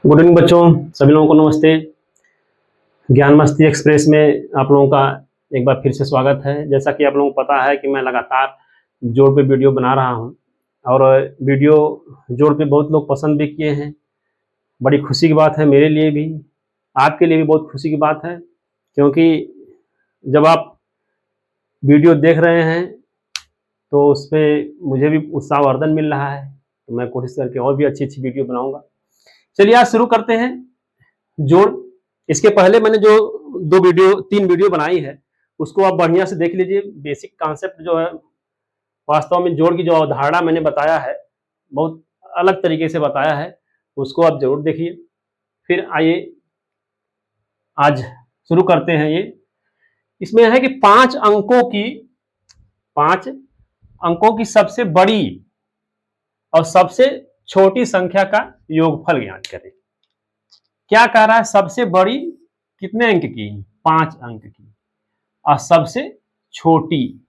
Good evening बच्चों, सभी लोगों को नमस्ते। ज्ञान मस्ती एक्सप्रेस में आप लोगों का एक बार फिर से स्वागत है। जैसा कि आप लोगों को पता है कि मैं लगातार जोड़ पे वीडियो बना रहा हूं और वीडियो जोड़ पे बहुत लोग पसंद भी किए हैं। बड़ी खुशी की बात है, मेरे लिए भी, आपके लिए भी बहुत खुशी की बात है, क्योंकि जब आप वीडियो देख रहे हैं तो उस पर मुझे भी उत्साहवर्धन मिल रहा है। तो मैं कोशिश करके और भी अच्छी अच्छी वीडियो बनाऊंगा। चलिए आज शुरू करते हैं जोड़। इसके पहले मैंने जो तीन वीडियो बनाई है उसको आप बढ़िया से देख लीजिए। बेसिक कॉन्सेप्ट जो है, वास्तव में जोड़ की जो अवधारणा मैंने बताया है, बहुत अलग तरीके से बताया है, उसको आप जरूर देखिए। फिर आइए आज शुरू करते हैं। ये इसमें है कि पांच अंकों की सबसे बड़ी और सबसे छोटी संख्या का योगफल ज्ञात करें। क्या कह रहा है? सबसे बड़ी कितने अंक की? 5 अंक की। और सबसे छोटी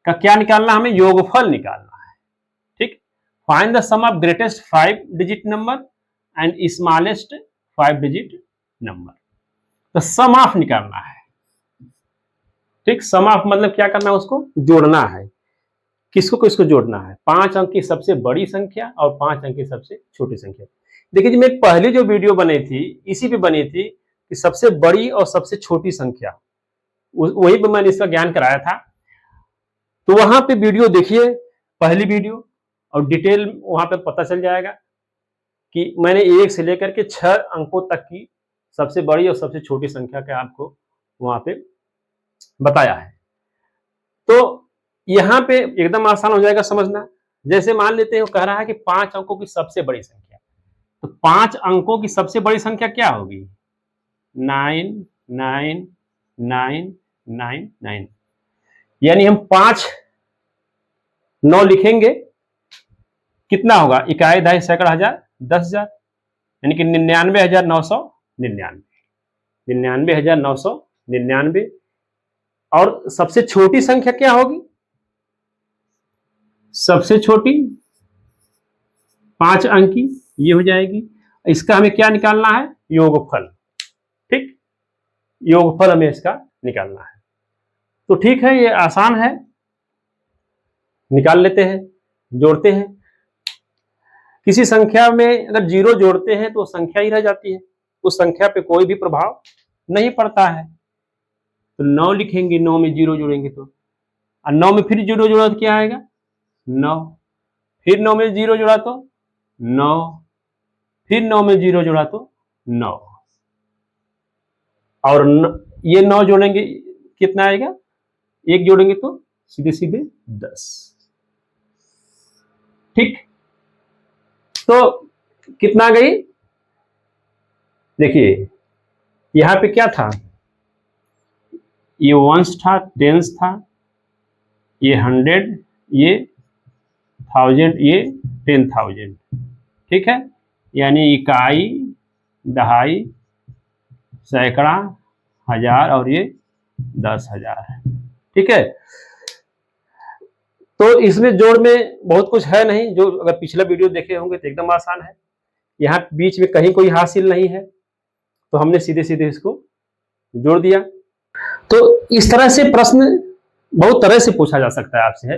का क्या निकालना? हमें योगफल निकालना है। ठीक। Find the sum of greatest 5 digit number and smallest 5 digit number. तो सम ऑफ निकालना है। ठीक। सम ऑफ मतलब क्या करना है? उसको जोड़ना है। किसको किसको जोड़ना है? 5 अंक की सबसे बड़ी संख्या और 5 अंक की सबसे छोटी संख्या। देखिए जी, मेरी पहली जो वीडियो बनी थी इसी पे बनी थी कि सबसे बड़ी और सबसे छोटी संख्या, वही पे मैंने इसका ज्ञान कराया था। तो वहां पे वीडियो देखिए, पहली वीडियो, और डिटेल वहां पे पता चल जाएगा कि मैंने 1 से लेकर के 6 अंकों तक की सबसे बड़ी और सबसे छोटी संख्या का आपको वहां पे बताया है। तो यहाँ पे एकदम आसान हो जाएगा समझना। जैसे मान लेते हैं, कह रहा है कि 5 अंकों की सबसे बड़ी संख्या, तो 5 अंकों की सबसे बड़ी संख्या क्या होगी? 9 9 9 9 9। यानी हम 5 9 लिखेंगे, कितना होगा? इकाई, दहाई, सैकड़ा, हजार, 10,000, यानी कि 99,999। 99,999। और सबसे छोटी संख्या क्या होगी? सबसे छोटी 5 अंक की ये हो जाएगी। इसका हमें क्या निकालना है? योगफल। ठीक। योगफल हमें इसका निकालना है। तो ठीक है, ये आसान है, निकाल लेते हैं, जोड़ते हैं। किसी संख्या में अगर 0 जोड़ते हैं तो संख्या ही रह जाती है, उस संख्या पे कोई भी प्रभाव नहीं पड़ता है। तो 9 लिखेंगे, 9 में 0 जोड़ेंगे तो, और 9 में फिर 0 जोड़ा तो क्या आएगा? 9। फिर 9 में 0 जोड़ा तो 9, फिर 9 में 0 जोड़ा तो 9, और ये 9 जोड़ेंगे कितना आएगा? 1 जोड़ेंगे तो सीधे सीधे 10। ठीक। तो कितना गई? देखिए यहां पे क्या था? ये वंस था, टेंस था, ये 100, ये 1000, ये 10,000। ठीक है। यानी इकाई, दहाई, सैकड़ा, हजार, और ये 10,000 है। ठीक है। तो इसमें जोड़ में बहुत कुछ है नहीं, जो अगर पिछला वीडियो देखे होंगे तो एकदम आसान है। यहाँ बीच में कहीं कोई हासिल नहीं है, तो हमने सीधे सीधे इसको जोड़ दिया। तो इस तरह से प्रश्न बहुत तरह से पूछा जा सकता है आपसे।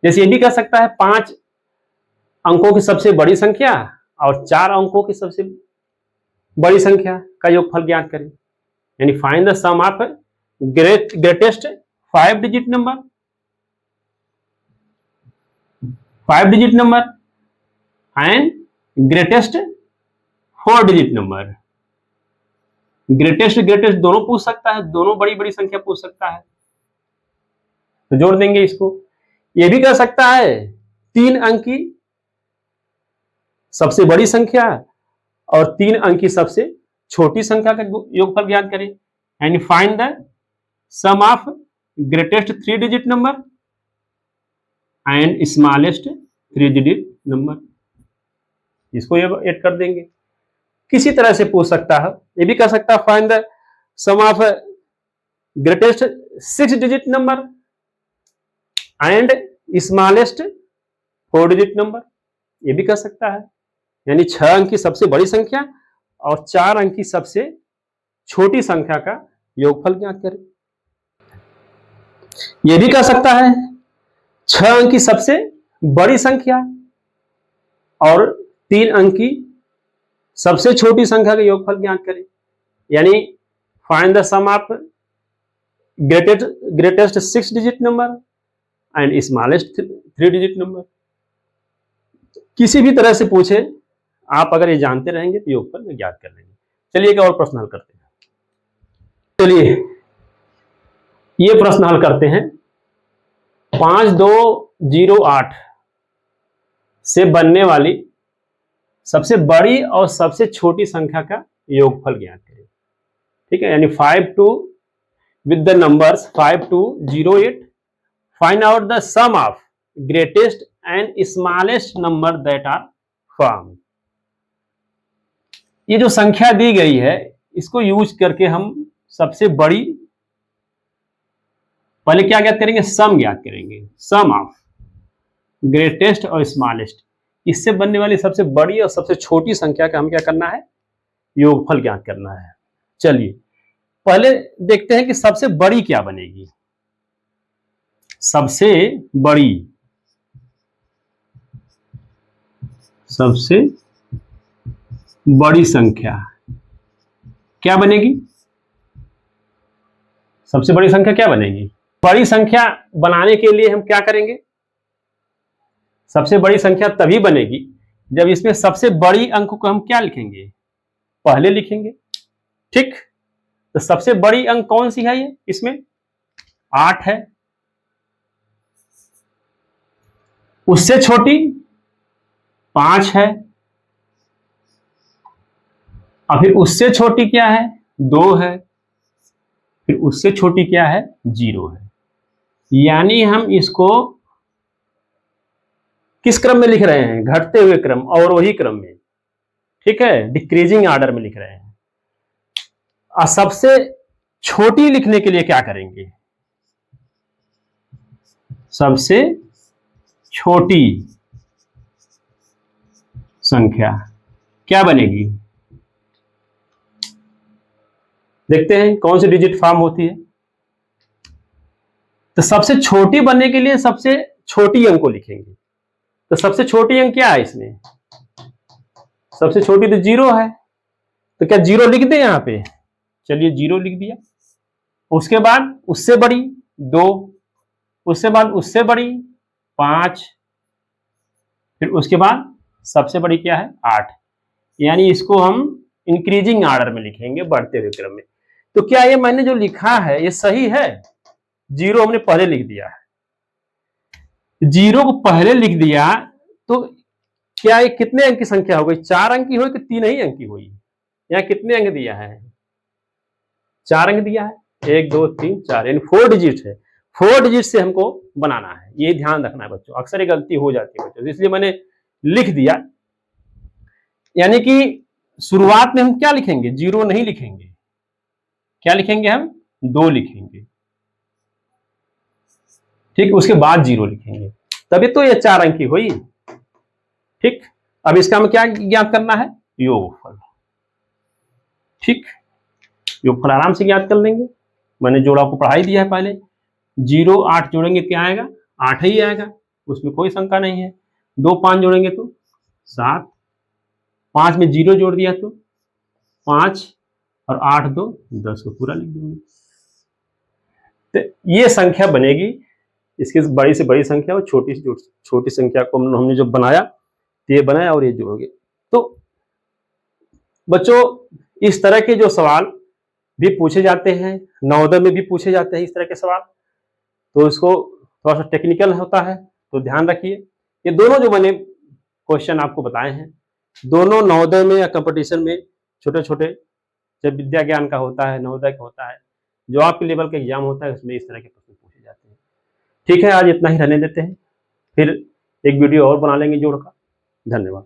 जैसे ये भी कह सकता है 5 अंकों की सबसे बड़ी संख्या और 4 अंकों की सबसे बड़ी संख्या का योगफल ज्ञात करें। यानी find the sum of greatest 5 digit number, 5 digit number and greatest 4 digit number. Greatest दोनों पूछ सकता है, दोनों बड़ी बड़ी संख्या पूछ सकता है, तो जोड़ देंगे इसको। ये भी कह सकता है 3 अंक की सबसे बड़ी संख्या और 3 अंक की सबसे छोटी संख्या का योगफल ज्ञात करें। And find the sum of greatest 3 digit number and smallest 3 digit number. इसको ये ऐड कर देंगे। किसी तरह से पूछ सकता है। ये भी कह सकता है find the sum of greatest 6 digit number and smallest 4 digit number. ये भी कह सकता है। यानी 6 अंक की सबसे बड़ी संख्या और 4 अंक की सबसे छोटी संख्या का योगफल ज्ञात करें। यह भी कर सकता है 6 अंक की सबसे बड़ी संख्या और 3 अंक की सबसे छोटी संख्या का योगफल ज्ञात करें। यानी find the sum of greatest 6 digit number and smallest 3 digit number. किसी भी तरह से पूछे, आप अगर ये जानते रहेंगे तो योगफल में ज्ञात कर लेंगे। चलिए एक और प्रश्न हल करते हैं। चलिए ये प्रश्न हल करते हैं। 5208 से बनने वाली सबसे बड़ी और सबसे छोटी संख्या का योगफल ज्ञात करें। ठीक है, यानी 52 with the numbers 5208 find out the sum of greatest and smallest number that are formed। ये जो संख्या दी गई है इसको यूज करके हम सबसे बड़ी, पहले क्या ज्ञात करेंगे, सम ज्ञात करेंगे। सम ऑफ ग्रेटेस्ट और स्मॉलेस्ट, इससे बनने वाली सबसे बड़ी और सबसे छोटी संख्या का हम क्या करना है, योगफल ज्ञात करना है। चलिए पहले देखते हैं कि सबसे बड़ी क्या बनेगी। सबसे बड़ी संख्या क्या बनेगी? सबसे बड़ी संख्या क्या बनेगी? बड़ी संख्या बनाने के लिए हम क्या करेंगे, सबसे बड़ी संख्या तभी बनेगी जब इसमें सबसे बड़ी अंक को हम क्या लिखेंगे, पहले लिखेंगे। ठीक, तो सबसे बड़ी अंक कौन सी है? ये इसमें 8 है। उससे छोटी 5 है, और फिर उससे छोटी क्या है, 2 है, फिर उससे छोटी क्या है, 0 है। यानी हम इसको किस क्रम में लिख रहे हैं, घटते हुए क्रम, और वही क्रम में। ठीक है, डिक्रीजिंग ऑर्डर में लिख रहे हैं। और सबसे छोटी लिखने के लिए क्या करेंगे, सबसे छोटी संख्या क्या बनेगी, देखते हैं कौन सी डिजिट फॉर्म होती है। तो सबसे छोटी बनने के लिए सबसे छोटी अंक को लिखेंगे। तो सबसे छोटी अंक क्या है इसमें, सबसे छोटी तो 0 है, तो क्या 0 लिख दें यहां पे? चलिए 0 लिख दिया। उसके बाद उससे बड़ी 2, उससे बाद उससे बड़ी 5, फिर उसके बाद सबसे बड़ी क्या है, 8। यानी इसको हम इंक्रीजिंग ऑर्डर में लिखेंगे, बढ़ते हुए क्रम में। तो क्या ये मैंने जो लिखा है ये सही है? 0 हमने पहले लिख दिया है, 0 को पहले लिख दिया, तो क्या ये कितने अंक की संख्या हो गई, 4 अंक की हुई कि 3 ही अंक की हुई? यहाँ कितने अंक दिया है, 4 अंक दिया है, 1 2 3 4, यानी 4 डिजिट है। 4 डिजिट से हमको बनाना है, ये ध्यान रखना है बच्चों। अक्सर ये गलती हो जाती है बच्चों, इसलिए मैंने लिख दिया। यानी कि शुरुआत में हम क्या लिखेंगे, 0 नहीं लिखेंगे, क्या लिखेंगे हम, 2 लिखेंगे। ठीक, उसके बाद 0 लिखेंगे, तभी तो ये 4 अंक की हुई। ठीक, अब इसका हमें क्या ज्ञात करना है, योगफल। ठीक, योगफल आराम से ज्ञात कर लेंगे, मैंने जोड़ा को पढ़ा ही दिया है पहले। 0 8 जोड़ेंगे क्या आएगा, 8 ही आएगा, उसमें कोई शंका नहीं है। 2 5 जोड़ेंगे तो 7, 5 में 0 जोड़ दिया तो 5, और 8 2 10 को पूरा लिख देंगे। तो ये संख्या बनेगी, इसकी बड़ी से बड़ी संख्या और छोटी से छोटी संख्या को हमने जो बनाया, तो ये बनाया और ये जोड़ोगे। तो बच्चों इस तरह के जो सवाल भी पूछे जाते हैं, नवोदय में भी पूछे जाते हैं इस तरह के सवाल, तो इसको थोड़ा सा टेक्निकल होता है, तो ध्यान रखिए। ये दोनों जो मैंने क्वेश्चन आपको बताए हैं, दोनों नवोदय में या कंपटीशन में छोटे छोटे, जब विद्या ज्ञान का होता है, नवोदय का होता है, जो आपके लेवल का एग्जाम होता है, उसमें इस तरह के प्रश्न पूछे जाते हैं। ठीक है, आज इतना ही रहने देते हैं, फिर एक वीडियो और बना लेंगे जोड़ का। धन्यवाद।